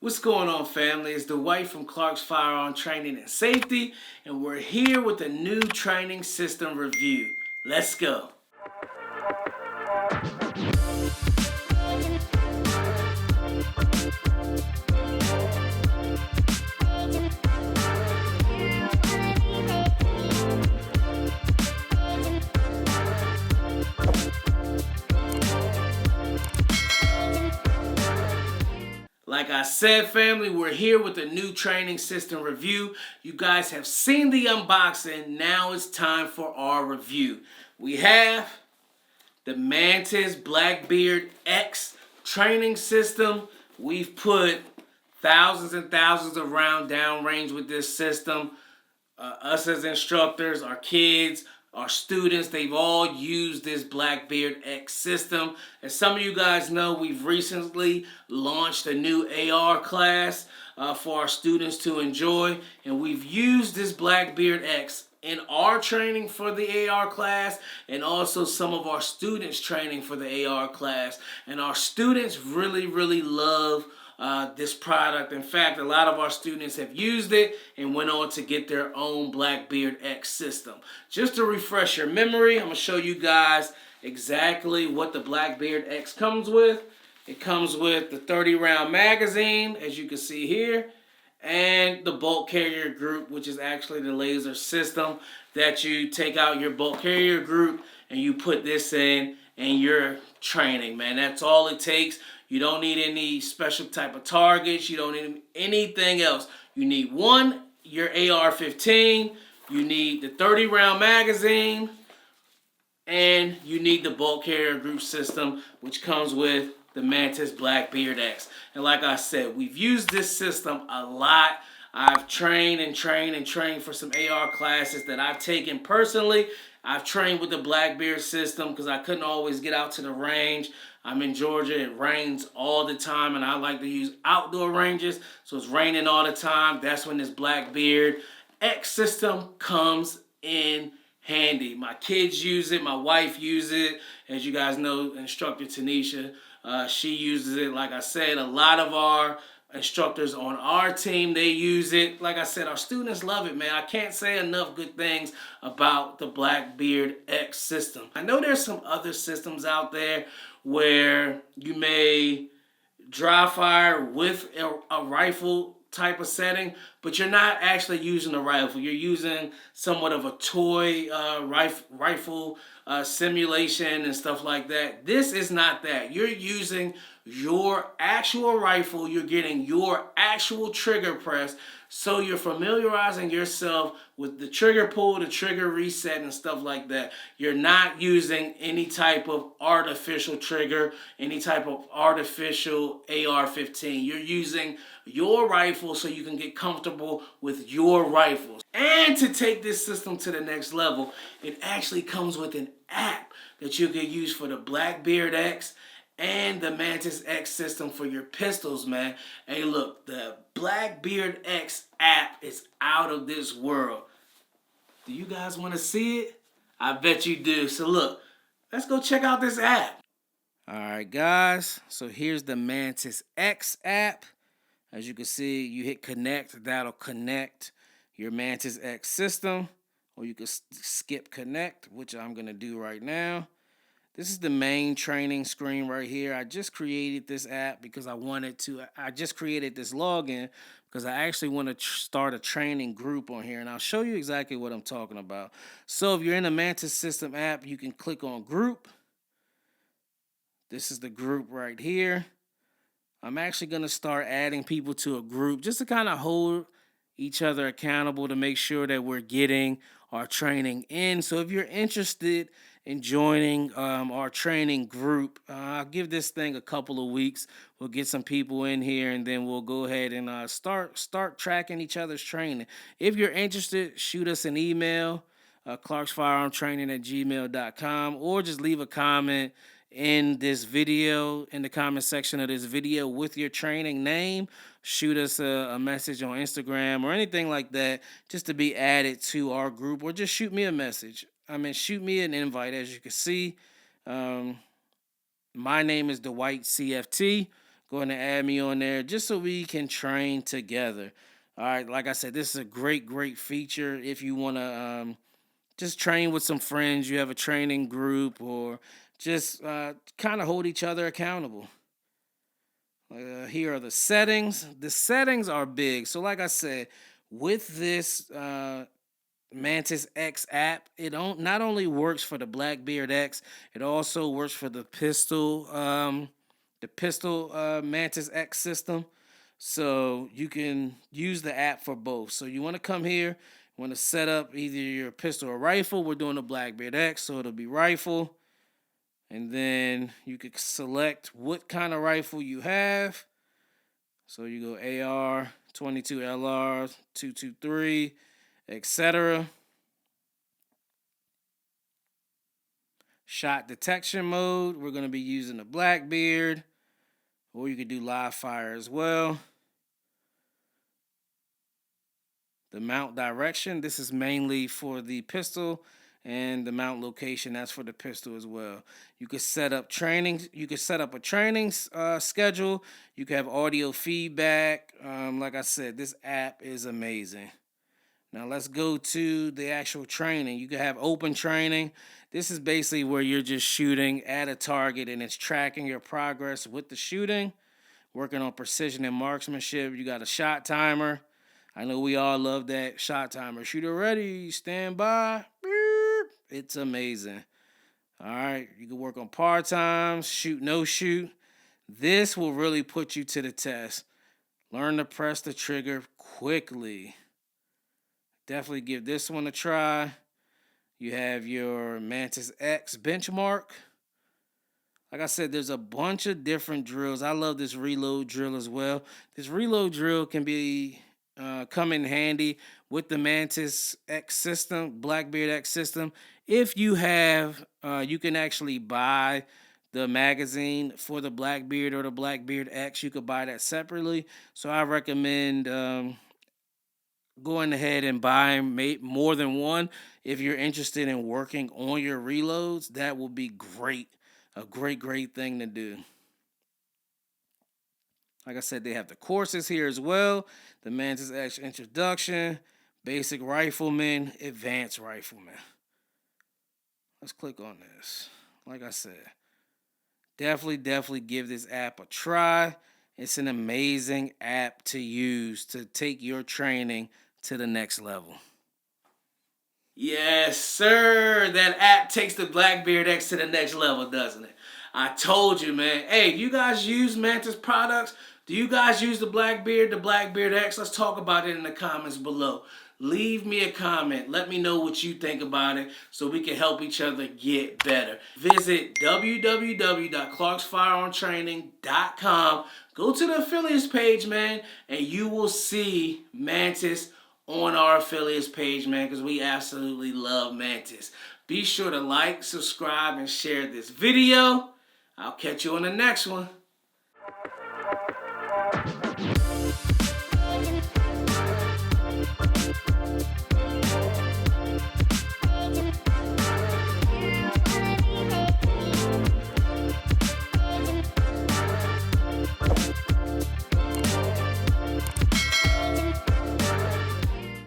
What's going on, family? It's Dwight from Clark's Firearm Training and Safety, and we're here with a new training system review. Let's go. Like I said, family, we're here with a new training system review. You guys have seen the unboxing. Now it's time for our review. We have the Mantis Blackbeard X training system. We've put thousands and thousands of rounds downrange with this system. Us as instructors, our kids, our students, they've all used this Blackbeard X system. As some of you guys know, we've recently launched a new AR class for our students to enjoy, and we've used this Blackbeard X in our training for the AR class and also some of our students' training for the AR class. And our students really love this product. In fact, a lot of our students have used it and went on to get their own Blackbeard X system. Just to refresh your memory, I'm going to show you guys exactly what the Blackbeard X comes with. It comes with the 30-round magazine, as you can see here, and the bolt carrier group, which is actually the laser system that you take out your bolt carrier group and you put this in and you're training, man. That's all it takes. You don't need any special type of targets. You don't need anything else. You need your AR-15. You need the 30-round magazine. And you need the bolt carrier group system, which comes with the Mantis Blackbeard X. And like I said, we've used this system a lot. I've trained for some AR classes that I've taken personally. I've trained with the Blackbeard system because I couldn't always get out to the range. I'm in Georgia. It rains all the time, and I like to use outdoor ranges. So it's raining all the time. That's when this Blackbeard X system comes in handy. My kids use it. My wife uses it. As you guys know, instructor Tanisha, she uses it. Like I said, a lot of our instructors on our team, they use it. Like I said, our students love it, man. I can't say enough good things about the Blackbeard X system. I know there's some other systems out there where you may dry fire with a rifle type of setting, but you're not actually using a rifle. You're using somewhat of a toy rifle simulation and stuff like that. This is not that. You're using your actual rifle. You're getting your actual trigger press. So you're familiarizing yourself with the trigger pull, the trigger reset, and stuff like that. You're not using any type of artificial trigger, any type of artificial AR-15. You're using your rifle so you can get comfortable with your rifles. And to take this system to the next level, it actually comes with an app that you can use for the Blackbeard X and the Mantis X system for your pistols, man. Hey, look, the Blackbeard X app is out of this world. Do you guys want to see it? I bet you do. So look, let's go check out this app. All right, guys. So here's the Mantis X app. As you can see, you hit connect. That'll connect your Mantis X system. Or you can skip connect, which I'm going to do right now. This is the main training screen right here. I just created this app because I just created this login because I actually want to start a training group on here. And I'll show you exactly what I'm talking about. So if you're in the Mantis System app, you can click on group. This is the group right here. I'm actually going to start adding people to a group just to kind of hold each other accountable to make sure that we're getting our training in. So if you're interested in joining our training group, I'll give this thing a couple of weeks. We'll get some people in here, and then we'll go ahead and start tracking each other's training. If you're interested, shoot us an email, clarksfirearmtraining@gmail.com, or just leave a comment in this video, in the comment section of this video with your training name. Shoot us a message on Instagram or anything like that just to be added to our group, or just shoot me a message. Shoot me an invite. As you can see, my name is Dwight CFT. Go ahead and add me on there just so we can train together. All right, like I said, this is a great feature if you want to just train with some friends. You have a training group, or just kind of hold each other accountable. Here are the settings. The settings are big. So like I said, with this Mantis X app, not only works for the Blackbeard X, it also works for the pistol Mantis X system. So you can use the app for both. So you want to come here, want to set up either your pistol or rifle. We're doing the Blackbeard X, so it'll be rifle. And then you could select what kind of rifle you have. So you go AR, 22 LR, 223, etc. Shot detection mode, we're going to be using the Blackbeard, or you could do live fire as well. The mount direction, this is mainly for the pistol, and the mount location, that's for the pistol as well. You could set up training. You could set up a training schedule. You can have audio feedback. Like I said, this app is amazing. Now let's go to the actual training. You can have open training. This is basically where you're just shooting at a target and it's tracking your progress with the shooting, working on precision and marksmanship. You got a shot timer. I know we all love that shot timer. Shooter ready, stand by. It's amazing. All right, you can work on par times, shoot, no shoot. This will really put you to the test. Learn to press the trigger quickly. Definitely give this one a try. You have your Mantis X benchmark. Like I said, there's a bunch of different drills. I love this reload drill as well. This reload drill can be come in handy with the Mantis X system, Blackbeard X system. If you have, you can actually buy the magazine for the Blackbeard or the Blackbeard X. You could buy that separately. So I recommend going ahead and buying more than one. If you're interested in working on your reloads, that will be great. A great thing to do. Like I said, they have the courses here as well. The Mantis X Introduction, Basic Rifleman, Advanced Rifleman. Let's click on this. Like I said, definitely give this app a try. It's an amazing app to use to take your training to the next level. Yes, sir. That app takes the Blackbeard X to the next level, doesn't it? I told you, man. Hey, you guys use Mantis products? Do you guys use the Blackbeard X? Let's talk about it in the comments below. Leave me a comment. Let me know what you think about it so we can help each other get better. Visit www.clarksfirearmtraining.com. Go to the affiliates page, man, and you will see Mantis on our affiliates page, man, because we absolutely love Mantis. Be sure to like, subscribe, and share this video. I'll catch you on the next one.